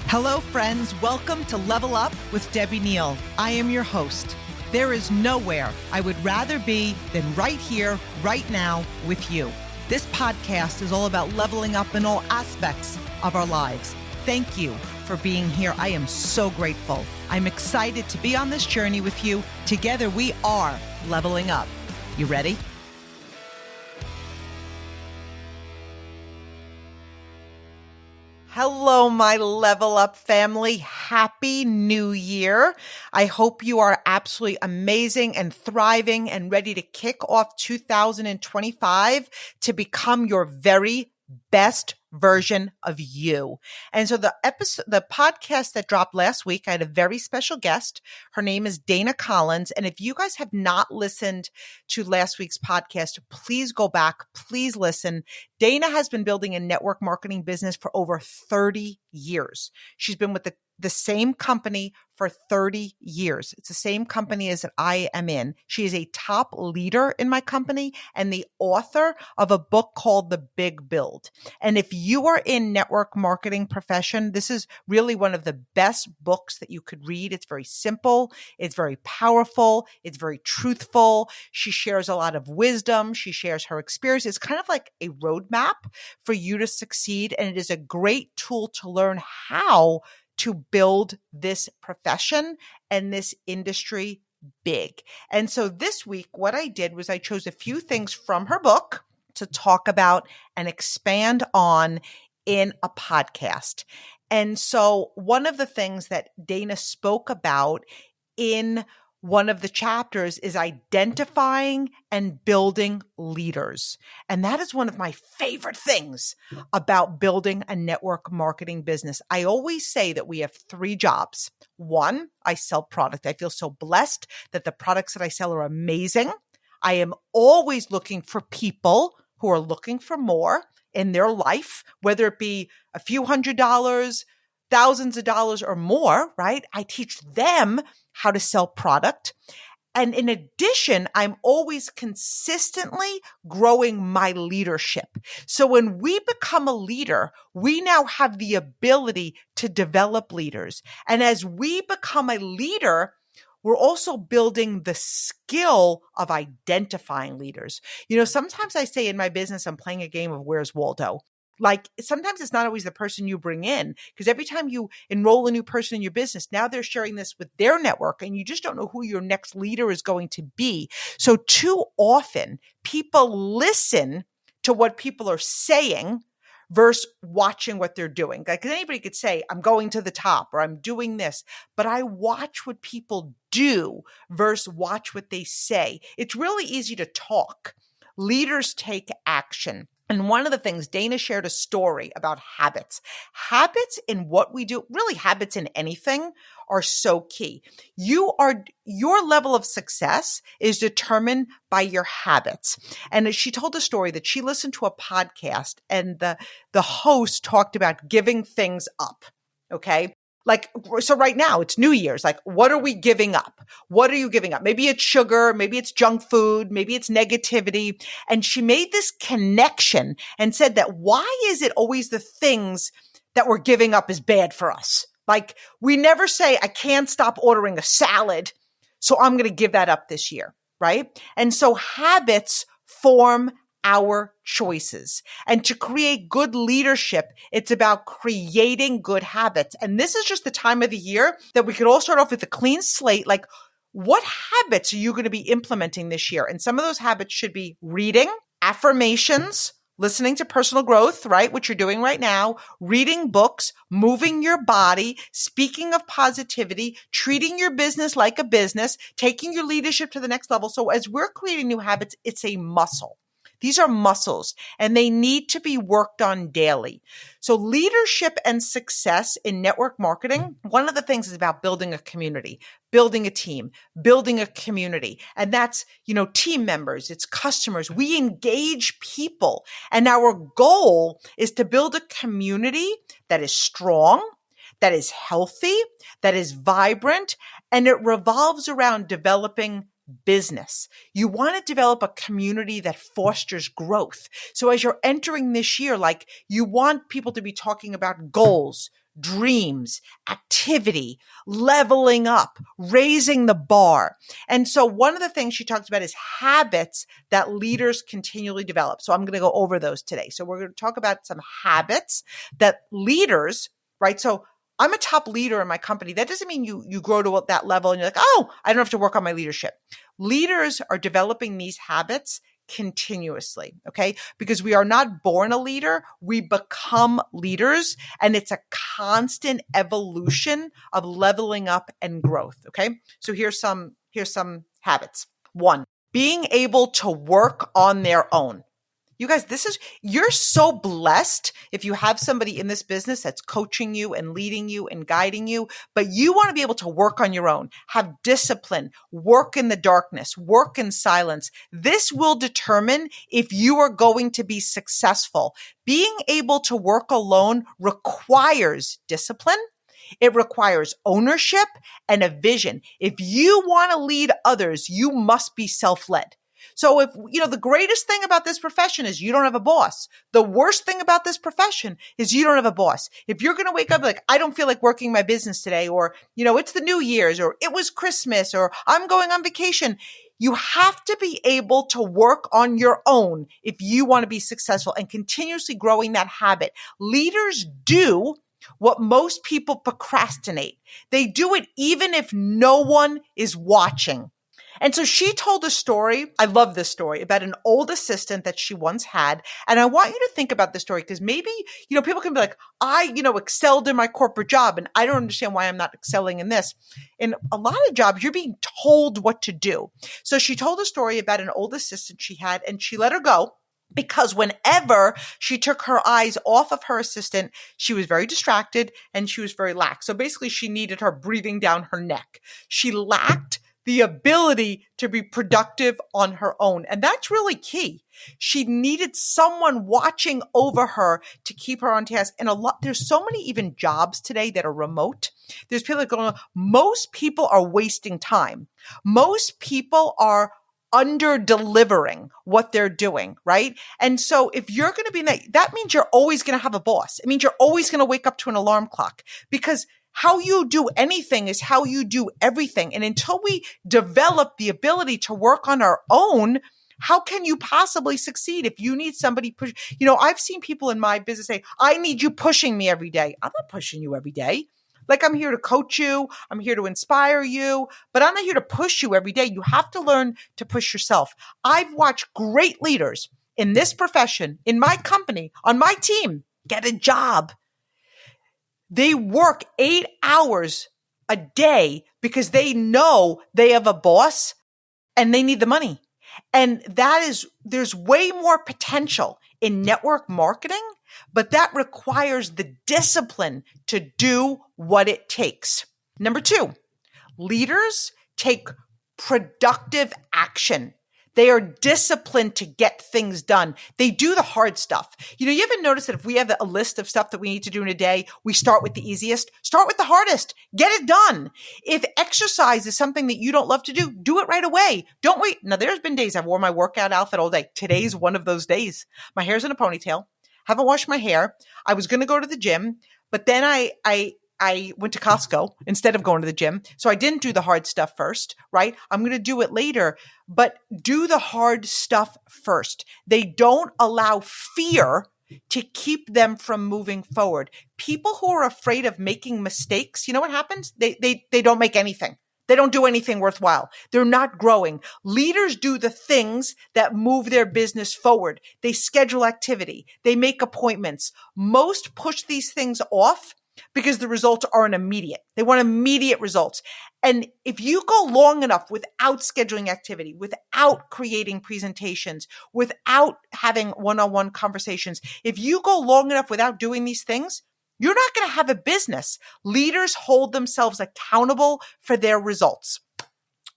Hello, friends. Welcome to Level Up with Debbie Neal. I am your host. There is nowhere I would rather be than right here, right now with you. This podcast is all about leveling up in all aspects of our lives. Thank you for being here. I am so grateful. I'm excited to be on this journey with you. Together, we are leveling up. You ready? Hello, my Level Up family. Happy New Year. I hope you are absolutely amazing and thriving and ready to kick off 2025 to become your very best version of you. And so the podcast that dropped last week, I had a very special guest. Her name is Dana Collins. And if you guys have not listened to last week's podcast, please go back, please listen. Dana has been building a network marketing business for over 30 years. She's been with the same company for 30 years. It's the same company as I am in. She is a top leader in my company and the author of a book called The Big Build. And if you are in network marketing profession, this is really one of the best books that you could read. It's very simple. It's very powerful. It's very truthful. She shares a lot of wisdom. She shares her experience. It's kind of like a roadmap for you to succeed. And it is a great tool to learn how to build this profession and this industry big. And so this week, what I did was I chose a few things from her book to talk about and expand on in a podcast. And so one of the things that Dana spoke about in one of the chapters is identifying and building leaders. And that is one of my favorite things about building a network marketing business. I always say that we have three jobs. One, I sell product. I feel so blessed that the products that I sell are amazing. I am always looking for people who are looking for more in their life, whether it be a few $100s, thousands of dollars or more, right? I teach them how to sell product. And in addition, I'm always consistently growing my leadership. So when we become a leader, we now have the ability to develop leaders. And as we become a leader, we're also building the skill of identifying leaders. You know, sometimes I say in my business, I'm playing a game of Where's Waldo? Like sometimes it's not always the person you bring in, because every time you enroll a new person in your business, now they're sharing this with their network and you just don't know who your next leader is going to be. So too often people listen to what people are saying versus watching what they're doing. Like anybody could say, I'm going to the top or I'm doing this, but I watch what people do versus watch what they say. It's really easy to talk. Leaders take action. And one of the things, Dana shared a story about habits. Habits in what we do, really habits in anything, are so key. Your level of success is determined by your habits. And she told a story that she listened to a podcast and the host talked about giving things up. Okay. Like, so right now it's New Year's. Like, what are we giving up? What are you giving up? Maybe it's sugar. Maybe it's junk food. Maybe it's negativity. And she made this connection and said that why is it always the things that we're giving up is bad for us? Like we never say, I can't stop ordering a salad, so I'm going to give that up this year. Right. And so habits form our choices. And to create good leadership, it's about creating good habits. And this is just the time of the year that we could all start off with a clean slate. Like, what habits are you going to be implementing this year? And some of those habits should be reading, affirmations, listening to personal growth, right? Which you're doing right now, reading books, moving your body, speaking of positivity, treating your business like a business, taking your leadership to the next level. So as we're creating new habits, it's a muscle. These are muscles and they need to be worked on daily. So leadership and success in network marketing, one of the things is about building a community, building a team, building a community. And that's, team members, it's customers. We engage people. And our goal is to build a community that is strong, that is healthy, that is vibrant, and it revolves around developing business. You want to develop a community that fosters growth. So as you're entering this year, like you want people to be talking about goals, dreams, activity, leveling up, raising the bar. And so one of the things she talks about is habits that leaders continually develop. So I'm going to go over those today. So we're going to talk about some habits that leaders, right? So I'm a top leader in my company. That doesn't mean you grow to that level and you're like, oh, I don't have to work on my leadership. Leaders are developing these habits continuously, okay? Because we are not born a leader, we become leaders, and it's a constant evolution of leveling up and growth, okay? So here's some habits. 1, being able to work on their own. You guys, you're so blessed if you have somebody in this business that's coaching you and leading you and guiding you, but you want to be able to work on your own, have discipline, work in the darkness, work in silence. This will determine if you are going to be successful. Being able to work alone requires discipline. It requires ownership and a vision. If you want to lead others, you must be self-led. So the greatest thing about this profession is you don't have a boss. The worst thing about this profession is you don't have a boss. If you're going to wake up like, I don't feel like working my business today, or, it's the New Year's, or it was Christmas, or I'm going on vacation, you have to be able to work on your own if you want to be successful and continuously growing that habit. Leaders do what most people procrastinate. They do it even if no one is watching. And so she told a story, I love this story, about an old assistant that she once had. And I want you to think about this story because maybe, people can be like, I, excelled in my corporate job and I don't understand why I'm not excelling in this. In a lot of jobs, you're being told what to do. So she told a story about an old assistant she had and she let her go because whenever she took her eyes off of her assistant, she was very distracted and she was very lax. So basically she needed her breathing down her neck. She lacked the ability to be productive on her own. And that's really key. She needed someone watching over her to keep her on task. And there's so many even jobs today that are remote. There's people that go, most people are wasting time. Most people are under delivering what they're doing, right? And so if you're going to be that means you're always going to have a boss. It means you're always going to wake up to an alarm clock because how you do anything is how you do everything. And until we develop the ability to work on our own, how can you possibly succeed if you need somebody push? I've seen people in my business say, I need you pushing me every day. I'm not pushing you every day. Like I'm here to coach you. I'm here to inspire you, but I'm not here to push you every day. You have to learn to push yourself. I've watched great leaders in this profession, in my company, on my team, get a job. They work 8 hours a day because they know they have a boss and they need the money. And there's way more potential in network marketing, but that requires the discipline to do what it takes. Number 2, leaders take productive action. They are disciplined to get things done. They do the hard stuff. You ever notice that if we have a list of stuff that we need to do in a day, we start with the easiest, start with the hardest, get it done. If exercise is something that you don't love to do it right away. Don't wait. Now, there's been days I've worn my workout outfit all day. Today's one of those days. My hair's in a ponytail. Haven't washed my hair. I was going to go to the gym, but then I went to Costco instead of going to the gym. So I didn't do the hard stuff first, right? I'm going to do it later, but do the hard stuff first. They don't allow fear to keep them from moving forward. People who are afraid of making mistakes, you know what happens? They don't make anything. They don't do anything worthwhile. They're not growing. Leaders do the things that move their business forward. They schedule activity. They make appointments. Most push these things off because the results aren't immediate. They want immediate results. And if you go long enough without scheduling activity, without creating presentations, without having one-on-one conversations, if you go long enough without doing these things, you're not going to have a business. Leaders hold themselves accountable for their results.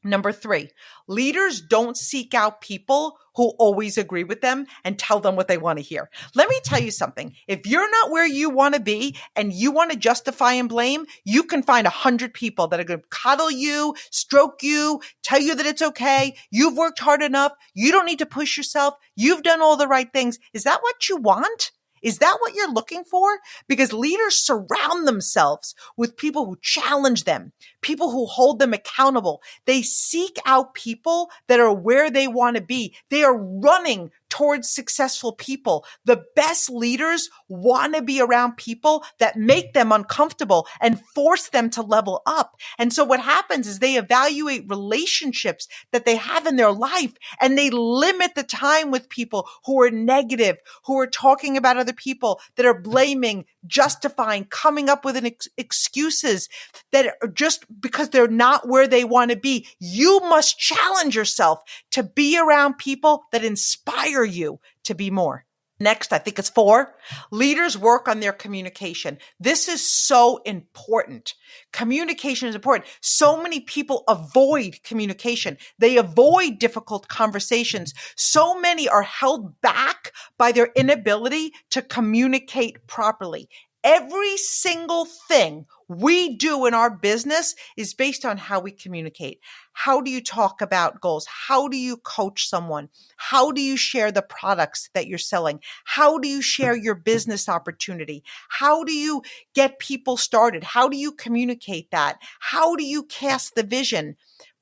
Number 3, leaders don't seek out people who always agree with them and tell them what they want to hear. Let me tell you something. If you're not where you want to be and you want to justify and blame, you can find 100 people that are going to coddle you, stroke you, tell you that it's okay. You've worked hard enough. You don't need to push yourself. You've done all the right things. Is that what you want? Is that what you're looking for? Because leaders surround themselves with people who challenge them, people who hold them accountable. They seek out people that are where they want to be. They are running towards successful people. The best leaders want to be around people that make them uncomfortable and force them to level up. And so what happens is they evaluate relationships that they have in their life, and they limit the time with people who are negative, who are talking about other people, that are blaming, justifying, coming up with excuses that are just because they're not where they want to be. You must challenge yourself to be around people that inspire you to be more. Next, I think it's 4, leaders work on their communication. This is so important. Communication is important. So many people avoid communication. They avoid difficult conversations. So many are held back by their inability to communicate properly. Every single thing we do in our business is based on how we communicate. How do you talk about goals? How do you coach someone? How do you share the products that you're selling? How do you share your business opportunity? How do you get people started? How do you communicate that? How do you cast the vision?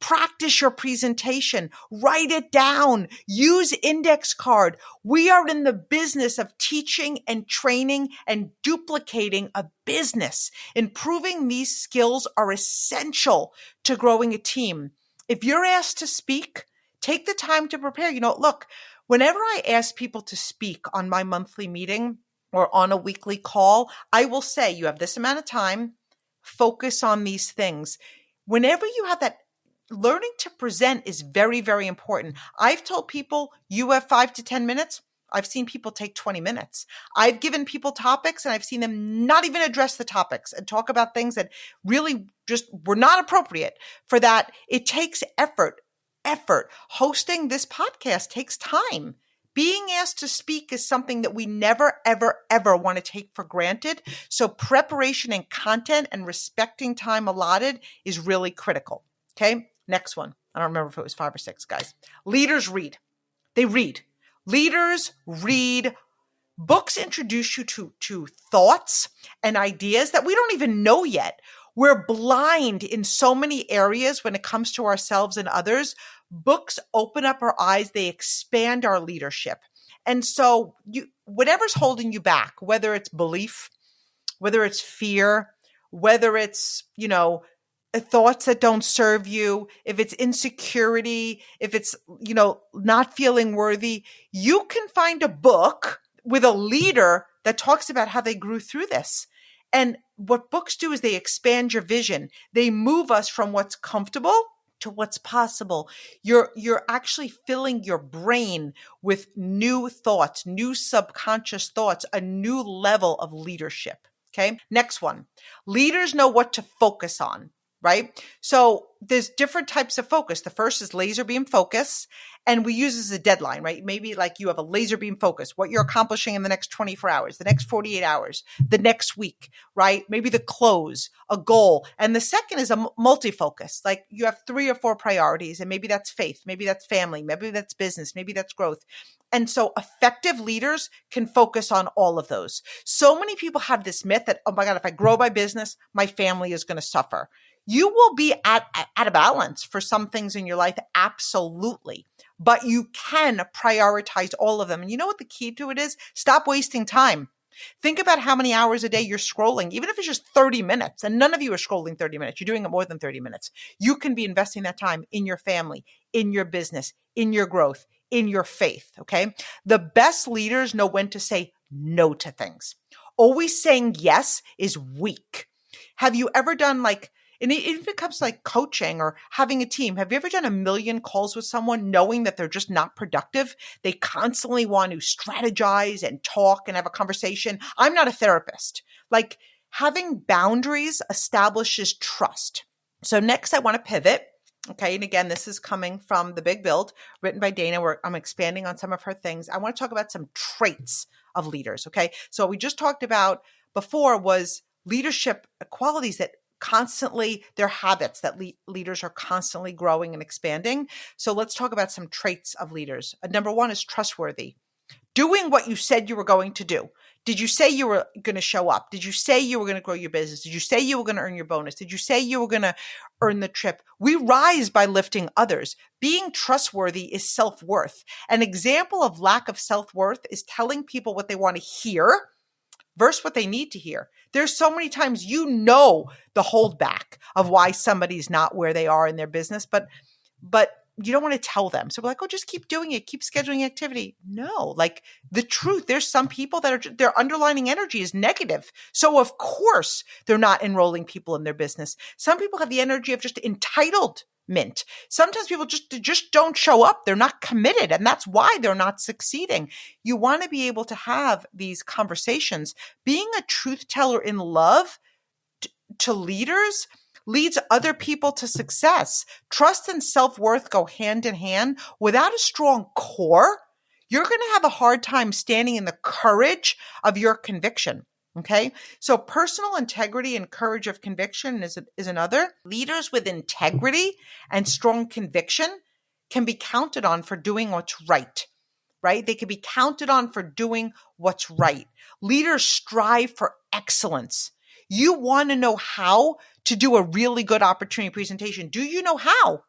Practice your presentation, write it down, use index card. We are in the business of teaching and training and duplicating a business. Improving these skills are essential to growing a team. If you're asked to speak, take the time to prepare. Look, whenever I ask people to speak on my monthly meeting or on a weekly call, I will say, you have this amount of time, focus on these things. Whenever you have that, learning to present is very, very important. I've told people you have 5 to 10 minutes. I've seen people take 20 minutes. I've given people topics and I've seen them not even address the topics and talk about things that really just were not appropriate for that. It takes effort. Hosting this podcast takes time. Being asked to speak is something that we never, ever, ever want to take for granted. So preparation and content and respecting time allotted is really critical. Okay. Next one. I don't remember if it was 5 or 6, guys. Leaders read. They read. Leaders read. Books introduce you to thoughts and ideas that we don't even know yet. We're blind in so many areas when it comes to ourselves and others. Books open up our eyes. They expand our leadership. And so whatever's holding you back, whether it's belief, whether it's fear, whether it's, thoughts that don't serve you, if it's insecurity, if it's, not feeling worthy, you can find a book with a leader that talks about how they grew through this. And what books do is they expand your vision. They move us from what's comfortable to what's possible. You're actually filling your brain with new thoughts, new subconscious thoughts, a new level of leadership. Okay. Next one. Leaders know what to focus on. Right? So there's different types of focus. The first is laser beam focus, and we use as a deadline, right? Maybe like you have a laser beam focus, what you're accomplishing in the next 24 hours, the next 48 hours, the next week, right? Maybe the close, a goal. And the second is a multi-focus. Like you have 3 or 4 priorities, and maybe that's faith, maybe that's family, maybe that's business, maybe that's growth. And so effective leaders can focus on all of those. So many people have this myth that, oh my God, if I grow my business, my family is going to suffer. You will be at a balance for some things in your life, absolutely. But you can prioritize all of them. And you know what the key to it is? Stop wasting time. Think about how many hours a day you're scrolling, even if it's just 30 minutes. And none of you are scrolling 30 minutes. You're doing it more than 30 minutes. You can be investing that time in your family, in your business, in your growth, in your faith. Okay. The best leaders know when to say no to things. Always saying yes is weak. Have you ever done and if it comes to like coaching or having a team, have you ever done a million calls with someone knowing that they're just not productive? They constantly want to strategize and talk and have a conversation. I'm not a therapist. Like having boundaries establishes trust. So next I want to pivot. Okay. And again, this is coming from The Big Build, written by Dana, where I'm expanding on some of her things. I want to talk about some traits of leaders. Okay. So what we just talked about before was leadership qualities that constantly, their habits that leaders are constantly growing and expanding. So let's talk about some traits of leaders. Number 1 is trustworthy. Doing what you said you were going to do. Did you say you were going to show up? Did you say you were going to grow your business? Did you say you were going to earn your bonus? Did you say you were going to earn the trip? We rise by lifting others. Being trustworthy is self-worth. An example of lack of self-worth is telling people what they want to hear versus what they need to hear. There's so many times the holdback of why somebody's not where they are in their business, but you don't want to tell them. So we're like, oh, just keep doing it. Keep scheduling activity. No, like the truth, there's some people that their underlying energy is negative. So of course they're not enrolling people in their business. Some people have the energy of just entitlement. Sometimes people just don't show up. They're not committed. And that's why they're not succeeding. You want to be able to have these conversations. Being a truth teller in love to leaders leads other people to success. Trust and self-worth go hand in hand. Without a strong core, you're going to have a hard time standing in the courage of your conviction. Okay. So personal integrity and courage of conviction is another. Leaders with integrity and strong conviction can be counted on for doing what's right. Right? They can be counted on for doing what's right. Leaders strive for excellence. You want to know how to do a really good opportunity presentation. Do you know how?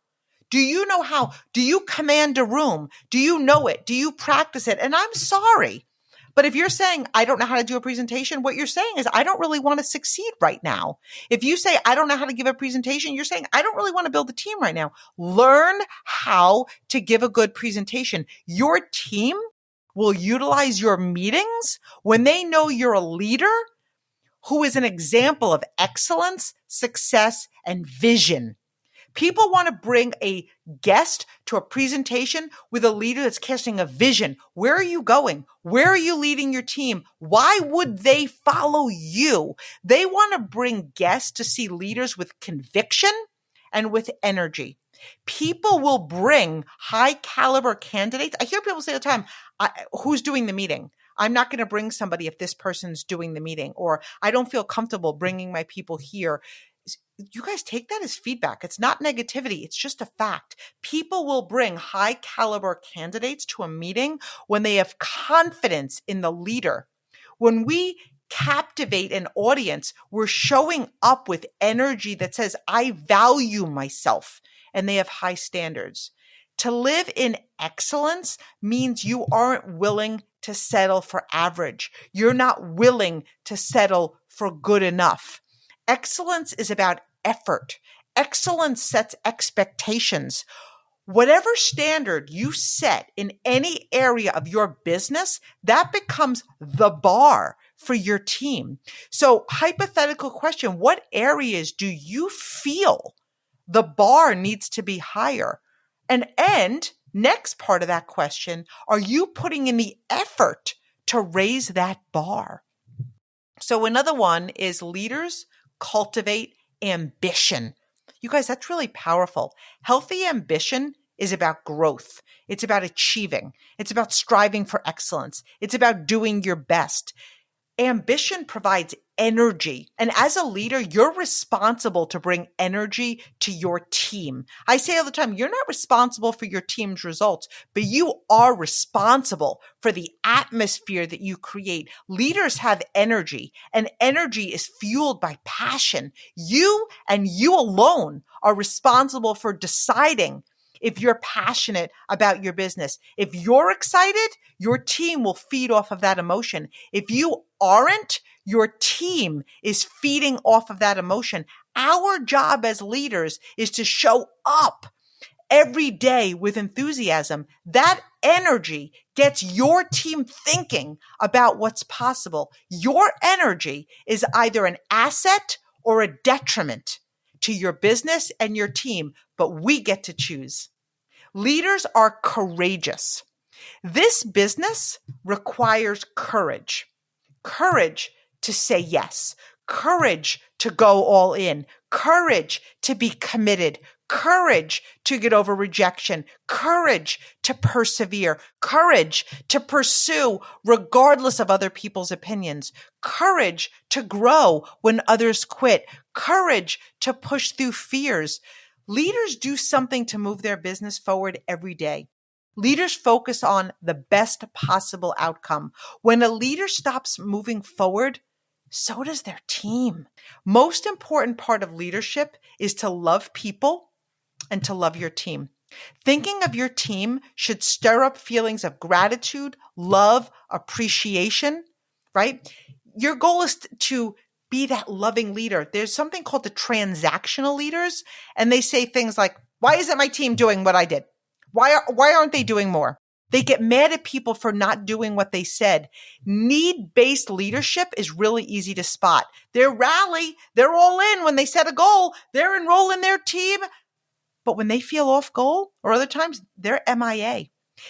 Do you know how? Do you command a room? Do you know it? Do you practice it? And I'm sorry, but if you're saying, I don't know how to do a presentation, what you're saying is, I don't really want to succeed right now. If you say, I don't know how to give a presentation, you're saying, I don't really want to build a team right now. Learn how to give a good presentation. Your team will utilize your meetings when they know you're a leader who is an example of excellence, success, and vision. People want to bring a guest to a presentation with a leader that's casting a vision. Where are you going? Where are you leading your team? Why would they follow you? They want to bring guests to see leaders with conviction and with energy. People will bring high caliber candidates. I hear people say all the time, who's doing the meeting? I'm not going to bring somebody if this person's doing the meeting, or I don't feel comfortable bringing my people here. You guys take that as feedback. It's not negativity. It's just a fact. People will bring high caliber candidates to a meeting when they have confidence in the leader. When we captivate an audience, we're showing up with energy that says, I value myself, and they have high standards. To live in excellence means you aren't willing to settle for average. You're not willing to settle for good enough. Excellence is about effort. Excellence sets expectations. Whatever standard you set in any area of your business, that becomes the bar for your team. So, hypothetical question, what areas do you feel the bar needs to be higher? And next part of that question, are you putting in the effort to raise that bar? So another one is leaders cultivate ambition. You guys, that's really powerful. Healthy ambition is about growth. It's about achieving. It's about striving for excellence. It's about doing your best. Ambition provides energy. And as a leader, you're responsible to bring energy to your team. I say all the time, you're not responsible for your team's results, but you are responsible for the atmosphere that you create. Leaders have energy, and energy is fueled by passion. You and you alone are responsible for deciding if you're passionate about your business. If you're excited, your team will feed off of that emotion. If you aren't, your team is feeding off of that emotion. Our job as leaders is to show up every day with enthusiasm. That energy gets your team thinking about what's possible. Your energy is either an asset or a detriment to your business and your team, but we get to choose. Leaders are courageous. This business requires courage. Courage to say yes. Courage to go all in. Courage to be committed. Courage to get over rejection. Courage to persevere. Courage to pursue regardless of other people's opinions. Courage to grow when others quit. Courage to push through fears. Leaders do something to move their business forward every day. Leaders focus on the best possible outcome. When a leader stops moving forward, so does their team. Most important part of leadership is to love people and to love your team. Thinking of your team should stir up feelings of gratitude, love, appreciation, right? Your goal is to be that loving leader. There's something called the transactional leaders, and they say things like, why isn't my team doing what I did? Why aren't they doing more? They get mad at people for not doing what they said. Need-based leadership is really easy to spot. They're all in when they set a goal. They're enrolling their team. But when they feel off goal, or other times, they're MIA.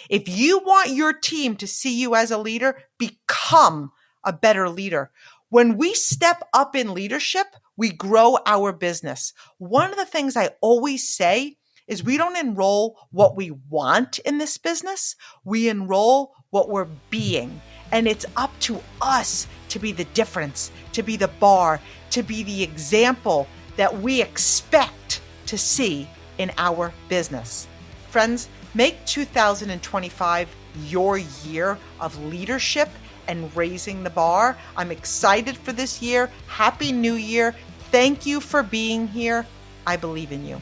If you want your team to see you as a leader, become a better leader. When we step up in leadership, we grow our business. One of the things I always say is we don't enroll what we want in this business. We enroll what we're being. And it's up to us to be the difference, to be the bar, to be the example that we expect to see in our business. Friends, make 2025 your year of leadership and raising the bar. I'm excited for this year. Happy New Year. Thank you for being here. I believe in you.